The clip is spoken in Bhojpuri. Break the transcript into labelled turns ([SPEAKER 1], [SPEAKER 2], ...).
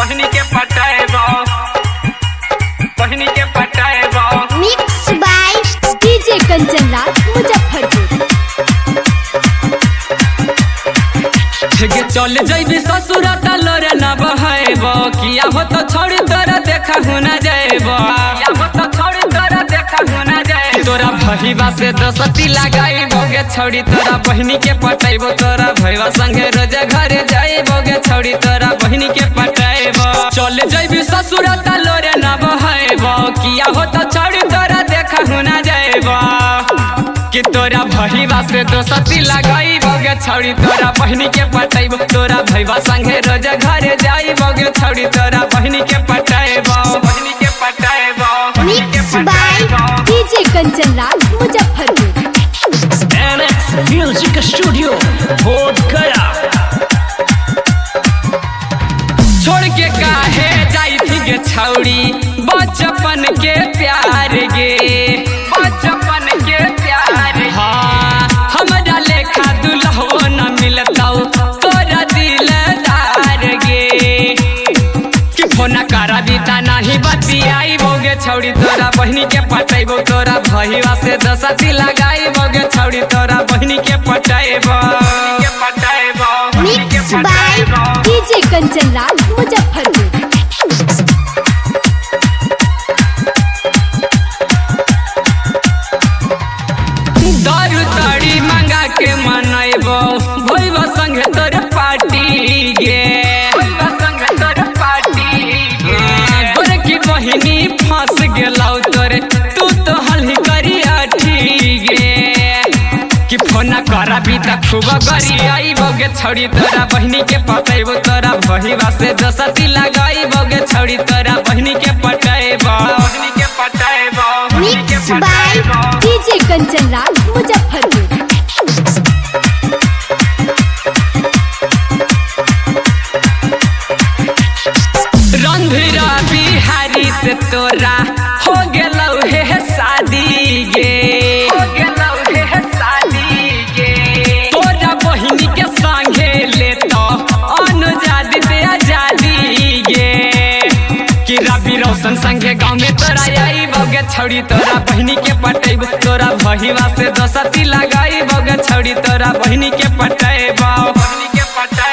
[SPEAKER 1] बहनी के पटाएबो, बहनी के पटाएबो।
[SPEAKER 2] Mix by DJ Kanchan Raj Muzaffarpur.
[SPEAKER 1] ठेके चल जइबी ससुरा त लोरे ना बहाएबो, किया हो तो छोड़ तोरा देखा हो ना जाएबो, किया हो तो छोड़ तोरा देखा हो ना जाए। तोरा भईवा से दोस्ती लगाइबो गे छोड़ी, तोरा बहनी के पटाइबो, तोरा भईवा संगे रोज घरे जाइबो गे छोड़ी, तोरा बहनी के पटाइबो। चल जइबी ससुरा त लोरे ना बहाएबो, किया हो तो छोड़ तोरा देखा हो ना जाएबो, कि तोरा भईवा से दोस्ती लगाइबो गे छौड़ी, तोरा बहनी के पटाइबो, तोरा भईवा संगे रोज घरे जाइबो गे छौड़ी, तोरा बहनी के पटाइबो, बहनी के पटाइबो।
[SPEAKER 2] Mix by DJ Kanchan Raj Muzaffarpur.
[SPEAKER 3] NX music studio Bodh Gaya.
[SPEAKER 1] छोड़ के काहे जाई थी गे छौड़ी बचपन के प्यार गे, बचपन के प्यार। हाँ हमरा लेखा दुल्हो न मिलतौ तोरा दिलदार गे, कि फोन करबी त नहीं बतियाइबो गे छौड़ी, तोरा बहनी के पटाइबो, तोरा भईवा से दोस्ती लगाइबो गे छौड़ी, तोरा बहनी के पटाइबो, के पटाइबो।
[SPEAKER 2] Mix by DJ Kanchan Raj Muzaffarpur.
[SPEAKER 1] दारू ताड़ी मंगा के मनाइबो भईवा संगे तोर पार्टी गे, भईवा संगे तोर पार्टी गे। तोर की बहिनी फंस गेलौ तोरे, तू तो हल्ही करी अठी गे, कि फोन करबी त खूब करी आइबो गे छौड़ी, तोरा बहनी के पटाइबो, तोरा भईवा से दोस्ती लगाइबो गे छौड़ी, तोरा बहनी के पटाइबो, बहनी के पटाइबो। Mix by DJ Kanchan Raj Muzaffarpur. दारू ताड़ी मंगा के मनाइबो भईवा संगे तोर पार्टी गे, भईवा संगे तोर पार्टी गे। तोर की बहिनी फंस गेलौ तोरे, तू तो हल्ही करी अठी गे, कि फोन करबी त खूब करी आइबो गे छौड़ी, तोरा बहनी के पटाइबो, बहनी के पटाइबो।
[SPEAKER 2] Mix by DJ Kanchan Raj Muzaffarpur.
[SPEAKER 1] रंधिरा Bihari से तोरा हो गेलौ हे शादी गे, हो गेलौ हे शादी गे। तोरा बहिनी के संगे लेतो अनुजादी पे आजादी गे, कि रवि रोशन संगे गाँव में तोरा आइबो गे छौड़ी, तोरा बहनी के पटाइबो, तोरा भईवा से दोस्ती लगाइबो गे छौड़ी, तोरा बहनी के पटाइबो, बहनी के पटाइबो।